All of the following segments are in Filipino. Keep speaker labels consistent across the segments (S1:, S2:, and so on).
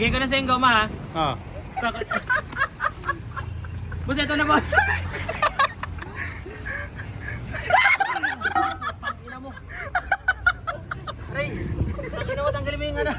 S1: Bigay ko na sa yung goma ha.
S2: Ah.
S1: Boss, ito na boss. Ina mo. Aray, ina mo, tanggalin mo yung ano.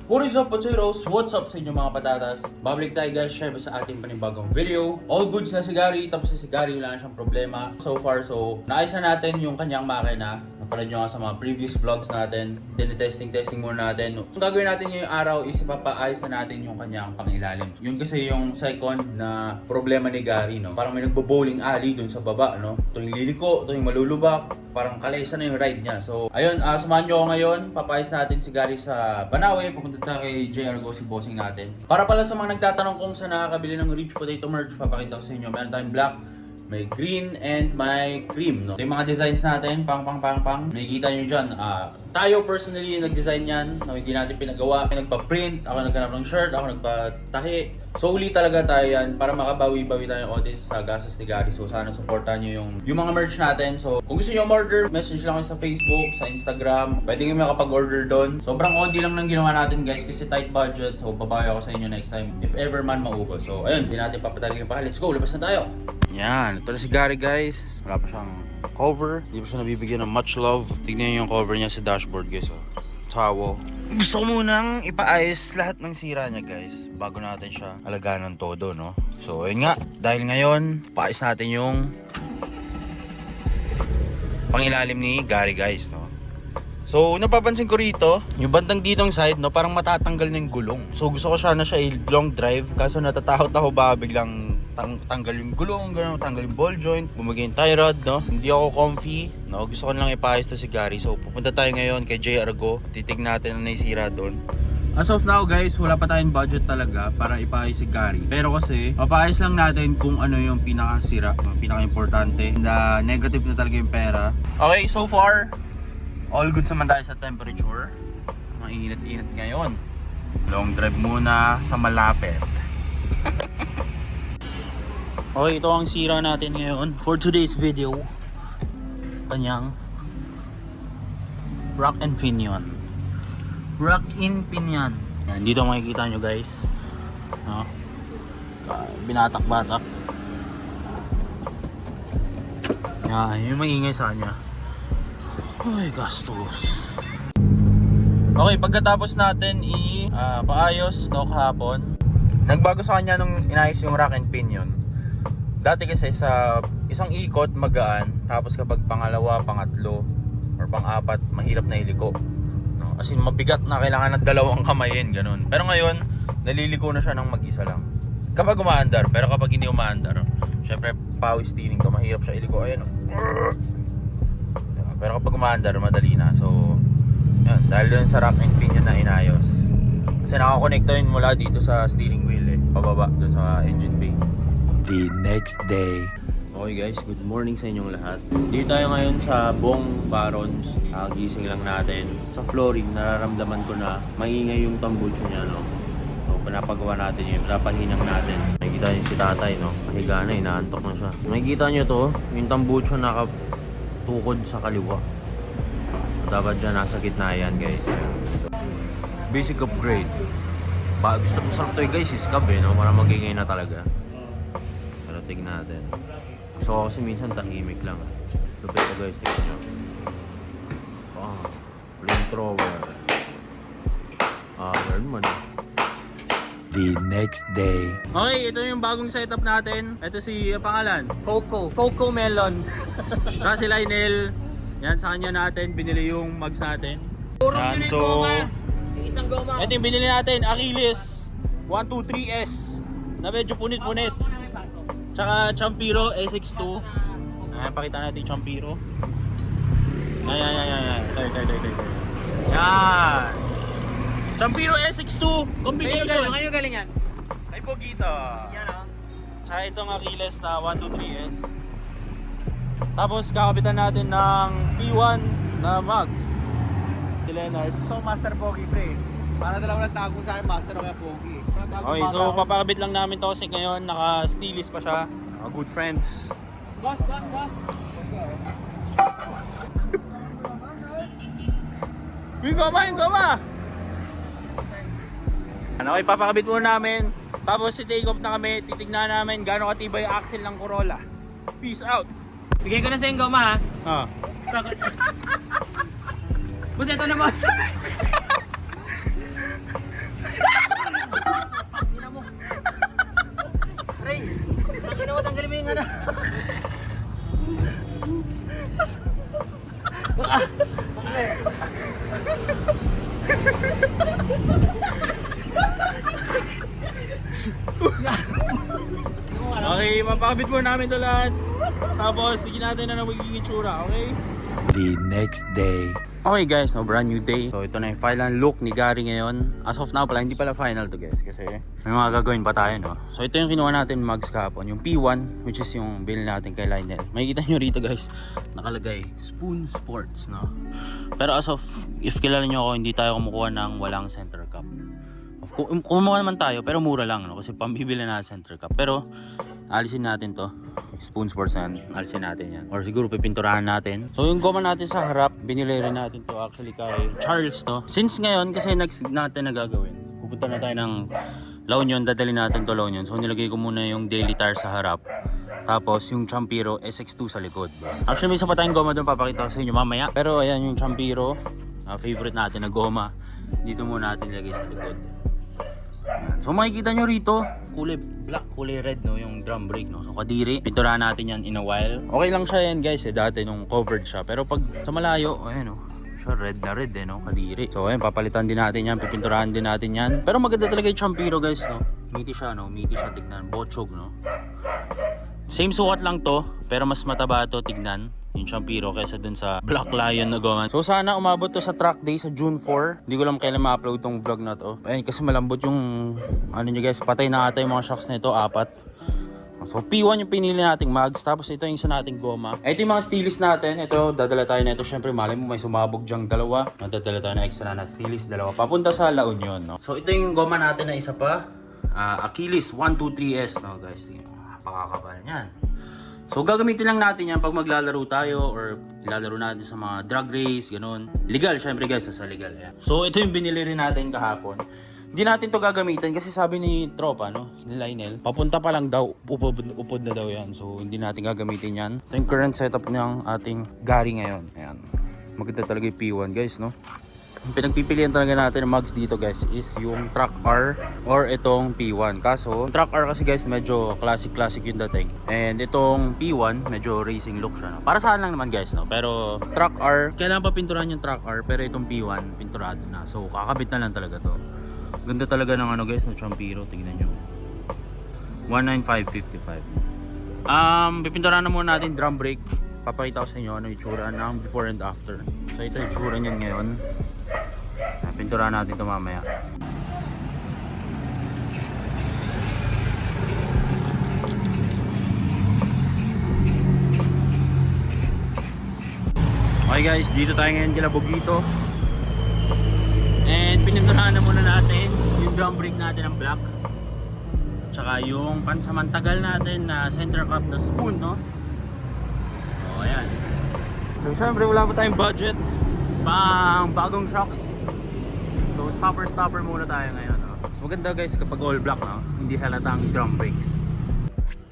S2: What is up, Potatoes? What's up sa inyo mga patatas? Babalik tayo guys, share sa ating panibagong video. All goods na si Gary, tapos si Gary wala na siyang problema. So far, naayos na natin yung kanyang makina. Napanood nyo nga sa mga previous vlogs natin. Tinitesting muna natin. So gagawin natin ngayong araw is ipapaayos na natin yung kanyang pangilalim. Yun kasi yung second na problema ni Gary, no? Parang may nagbo-bowling alley dun sa baba, no? Ito yung liliko, ito yung malulubak. Parang kalesa na yung ride niya. So ayun, samahan nyo ako ngayon. Papayos natin si Gary sa Banawe. Pupunta tayo kay J. Argo, si bossing natin. Para pala sa mga nagtatanong kung saan nakakabili ng Rich Potato merch, papakita ko sa inyo. Meron tayong black, may green, and may cream, no? Ito yung mga designs natin, pang. Nakikita nyo dyan. Tayo personally yung nag-design yan, no? Hindi natin pinagawa. Nagpa-print, ako naghanap ng shirt, ako nagpa-tahi. Solely talaga tayo yan para makabawi-bawi tayo ng audience sa gastos ni Gary. So sana supportan nyo yung mga merch natin. So kung gusto nyo order, message lang kayo sa Facebook, sa Instagram. Pwede kayo makapag-order doon. Sobrang onti lang nang ginawa natin guys kasi tight budget. So babawi ako sa inyo next time if ever man maubos. So ayun, hindi natin papatagalin pa. Let's go, labas na tayo. Yan, ito na si Gary guys. Wala pa siyang cover. Hindi pa siya nabibigyan ng much love. Tignan nyo yung cover niya sa dashboard guys. Oh. Towel. Gusto ko munang ipaayos lahat ng sira niya guys bago natin siya alagaan ng todo, no? So ayun nga, dahil ngayon paayos natin yung pangilalim ni Gary guys, no? So napapansin ko rito yung bandang ditong side, no, parang matatanggal na yung gulong. So gusto ko sana siya i-long drive kaso natatakot ako ba biglang tanggal yung gulong, tanggal yung ball joint, bumagay yung tie rod, no? Hindi ako comfy, no? Gusto ko lang ipaayos to si Gary. So pupunta tayo ngayon kay J. Argo. Titignan natin ang naisira doon. As of now guys, wala pa tayong budget talaga para ipaayos si Gary. Pero kasi, papaayos lang natin kung ano yung pinakasira, yung pinaka-importante. Na negative na talaga yung pera. Okay, so far, all good naman tayo sa temperature. Mainit-init ngayon. Long drive muna sa malapit. Okay, ito ang sira natin ngayon for today's video. Kanyang rock and pinion. Rock in pinion. Yan, dito makikita nyo guys. No? Binatak-batak. Yan, yung maingay sa kanya. Ay, gastos. Okay, pagkatapos natin paayos, no, kahapon, nagbago sa kanya nung inayos yung rack and pinion. Dati kasi sa isang ikot magaan, tapos kapag pangalawa, pangatlo, or pang-apat, mahirap na iliko, no? As in mabigat na, kailangan ng dalawang kamayin, ganun. Pero ngayon, naliliko na siya ng mag-isa lang. Kapag umaandar, pero kapag hindi umaandar, syempre power steering ka, mahirap siya iliko. Ayan, pero kapag umaandar, madali na. So, yan, dahil doon sa rack and pinion na inayos. Kasi nakakonekta yun mula dito sa steering wheel pababa doon sa engine bay. The next day. Okay guys, good morning sa inyong lahat. Dito tayo ngayon sa Bong Barons. Gising lang natin. Sa flooring, nararamdaman ko na maingay yung tambucho niya, no? So, pinapagawa natin yun. Pinapahinang natin. Nakikita niyo si tatay, no? Mahiga na, inaantok na siya. Nakikita niyo to, yung tambucho nakatukod sa kaliwa. So, dapat dyan, nasa gitna yan, guys. So, basic upgrade. Gusto ko sarap to guys, iskab no? Para magingay na talaga. Tignan natin. So kasi minsan tahimik lang. Lupit ko guys, tignan nyo. Flamethrower. Meron man. The next day. Okay, ito yung bagong setup natin. Ito si pangalan?
S1: Coco Melon.
S2: Tsaka si Lionel. Yan, sa kanya natin binili yung mugs natin.
S1: Yan, so isang goma.
S2: Ito yung binili natin, Achilles 123S na medyo punit-punit. Tsaka Champiro SX2. Ayan, pakita natin yung Champiro. Ayan. Ito. Yan. Champiro SX2 combination.
S1: Kayo galing yan?
S2: Ay, Pogita.
S1: Yan o.
S2: Tsaka itong Achilles na 123S. Tapos kakabitan natin ng P1 na Max. Si Leonard.
S3: So, Master Pogi, pre. Para dalawa lang tago sa akin, master o kaya pogi.
S2: Okay, so papakabit lang namin to kasi ngayon naka-steelist pa siya. Mga good friends.
S1: Boss, boss, boss.
S2: Yung goma! Ano, okay, papakabit muna namin. Tapos si take off na kami, titignan namin gaano katibay yung axle ng Corolla. Peace out!
S1: Bigay ko na sa yung goma ha.
S2: Ah.
S1: Boss, ito na boss. Ina mo. Ray, tangina mo, tanggalin mo yung ano.
S2: Okay, papakabit muna namin ito lahat. Tapos, tignan natin na magiging itsura, okay?
S3: The next day.
S2: Okay guys, no, brand new day. So ito na yung final look ni Gary ngayon. As of now pala, hindi pala final to guys. Kasi may mga gagawin pa tayo, no? So ito yung kinuha natin mags kahapon. Yung P1, which is yung bill natin kay Lionel. Makikita nyo rito guys, nakalagay Spoon Sports, no? Pero as of, if kilala nyo ako, hindi tayo kumukuha ng walang center cup. Kumuha naman tayo, pero mura lang, no? Kasi pambibili na center cup. Pero alisin natin to. Spoon Sports na yan. Alisin natin yan. Or siguro pipinturahan natin. So yung goma natin sa harap, binili rin natin to actually kay Charles to. Since ngayon, kasi next natin na gagawin. Pupunta na tayo ng La Union, dadali natin to La Union. So nilagay ko muna yung daily tire sa harap. Tapos yung Champiro SX2 sa likod. Actually may isa pa tayong goma doon, papakita ko sa inyo mamaya. Pero ayan yung Champiro, favorite natin na goma. Dito muna natin ilagay sa likod. So makikita nyo rito, kulay black, kulay red, no, yung drum brake, no. So kadiri, pinturahan natin yan in a while. Okay lang siya yan guys, dati nung covered siya. Pero pag sa malayo, ayan, no, siya red na red, no, kadiri. So ayan, papalitan din natin yan, pipinturahan din natin yan. Pero maganda talaga yung Champiro guys, no. Meaty siya, no, meaty siya tignan, bochog, no. Same sukat lang to, pero mas mataba to tignan, yung Champiro, kaysa dun sa Black Lion na goma. So sana umabot to sa track day sa June 4. Hindi ko lang kailan ma-upload tong vlog na to. Ayun, kasi malambot yung ano nyo guys, patay na ata yung mga shocks na ito, 4. So P1 yung pinili nating mags, tapos ito yung isa nating goma. Ito yung mga steelist natin. Ito, dadala tayo na ito. Syempre malay mo may sumabog dyang dalawa. Dadala tayo na extra na steelist, dalawa. Papunta sa La Union, no. So ito yung goma natin na isa pa. Achilles 123S, no guys. Pakakapal niyan. So gagamitin lang natin yan pag maglalaro tayo or ilalaro natin sa mga drag race, ganun. Legal, syempre guys, sa legal yan. So ito yung binili rin natin kahapon. Hindi natin to gagamitin kasi sabi ni tropa, no, ni Lionel, papunta pa lang daw, upod na daw yan. So hindi natin gagamitin yan. Ito yung current setup ng ating Gary ngayon. Ayan. Maganda talaga yung P1 guys, no. Yung pinagpipilian talaga natin ng mags dito guys is yung Track R or itong P1. Kaso, yung Track R kasi guys medyo classic yung dating. And itong P1 medyo racing look siya, no? Para saan lang naman guys, no? Pero Track R, kailangan pa pinturahan yung Track R, pero itong P1 pinturado na. So kakabit na lang talaga to. Ganda talaga ng ano guys, ng Champiro, tingnan nyo. 19555. Pipinturahan na muna natin drum brake. Papakita ko sa inyo ano yung itsura ng before and after. So ito yung itsura niyan ngayon. Pinturahan natin ito mamaya. Okay guys, dito tayo ngayon kila Bogito. And pininturahan na muna natin yung drum brake natin ng black. Tsaka yung pansamantagal natin na center cup na spoon, no? O ayan. So syempre wala pa tayong budget pang bagong shocks. So stopper muna tayo ngayon, no? So maganda guys kapag all black, no? Hindi halatang drum brakes.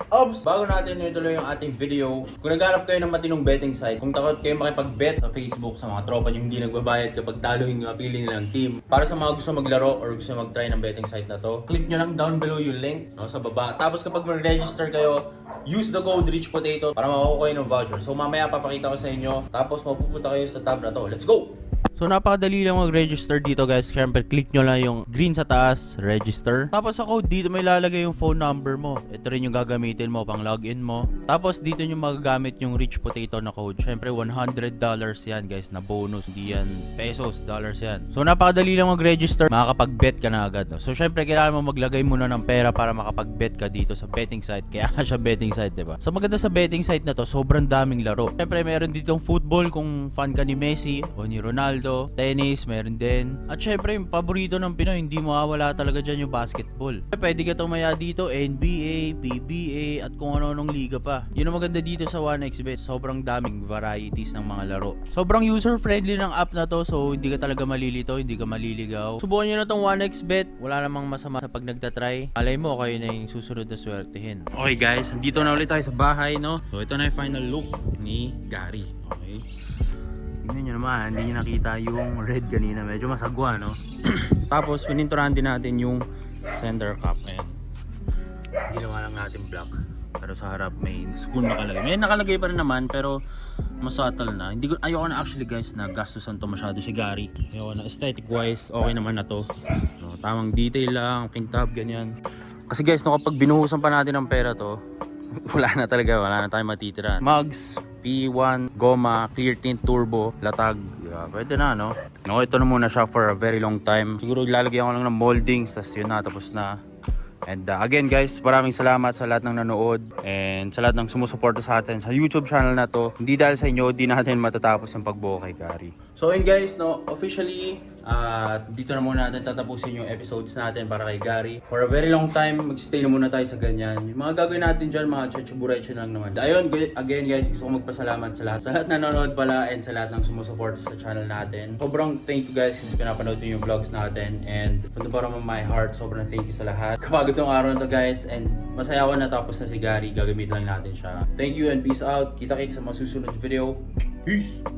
S2: Ops! Bago natin ituloy yung ating video, kung naghanap kayo ng matinong betting site, kung takot kayo makipag-bet sa Facebook sa mga tropa nyo hindi nagbabayad kapag talo yung mapili nilang team, para sa mga gusto maglaro or gusto mag-try ng betting site na to, click nyo lang down below yung link, no, sa baba. Tapos kapag mag-register kayo, use the code RICHPOTATO para makukuha kayo ng voucher. So mamaya papakita ko sa inyo, tapos mapupunta kayo sa tab na to. Let's go! So napakadali lang mag-register dito guys. Siyempre click nyo lang yung green sa taas, register. Tapos sa code dito may lalagay yung phone number mo. Ito rin yung gagamitin mo pang login mo. Tapos dito nyo magagamit yung Rich Potato na code. Siyempre $100 yan guys na bonus. Hindi yan pesos, dollars yan. So napakadali lang mag-register. Makakapag-bet ka na agad, no? So siyempre kailangan mo maglagay muna ng pera para makapag-bet ka dito sa betting site. Kaya siya betting site, diba? So maganda sa betting site na to, sobrang daming laro. Siyempre meron ditong football kung fan ka ni Messi o ni Ronaldo. dito. Tennis, meron din. At syempre, yung paborito ng Pinoy, hindi mawawala talaga dyan yung basketball. Pwede ka tumaya dito, NBA, PBA, at kung ano-anong liga pa. Yun ang maganda dito sa 1xBet. Sobrang daming varieties ng mga laro. Sobrang user-friendly ng app na to, so hindi ka talaga malilito, hindi ka maliligaw. Subukan nyo na tong 1xBet. Wala namang masama sa pag nagtatry. Malay mo, kayo na yung susunod na swertehin. Okay guys, andito na ulit tayo sa bahay, no? So ito na yung final look ni Gary. Okay. Tingnan nyo naman, hindi nyo nakita yung red kanina. Medyo masagwa, no? Tapos, pininturahan din natin yung center cup. Ayan. Ginawa lang natin black. Pero sa harap may spoon nakalagay. May nakalagay pa rin naman, pero mas subtle na. Ayoko na actually guys na gastusan to masyado si Gary. Ayoko na, aesthetic wise, okay naman na to. No, tamang detail lang, pink tab, ganyan. Kasi guys, no, kapag binuhusan pa natin ng pera to, wala na tayong matitira. Mugs, P1, goma, clear tint, turbo, latag. Yeah, pwede na, no? No, ito na muna siya for a very long time. Siguro ilalagyan ko lang ng moldings, tas yun na, tapos na. And again guys, maraming salamat sa lahat ng nanood and sa lahat ng sumusuporta sa atin sa YouTube channel na to. Hindi dahil sa inyo, di natin matatapos ang pagbuo kay Gary. So yun guys, no, officially, dito na muna natin tatapusin yung episodes natin para kay Gary. For a very long time, mag-stay na muna tayo sa ganyan. Yung mga gagawin natin dyan, mga chachuburecho lang naman. Ayun, again guys, gusto ko magpasalamat sa lahat na nanonood pala and sa lahat ng sumusuporta sa channel natin. Sobrang thank you guys since pinapanood nyo yung vlogs natin and from the bottom of my heart, sobrang thank you sa lahat. Kapag itong araw na to guys and masaya ako natapos na si Gary, gagamit lang natin siya. Thank you and peace out. Kita-kits sa mga susunod video. Peace!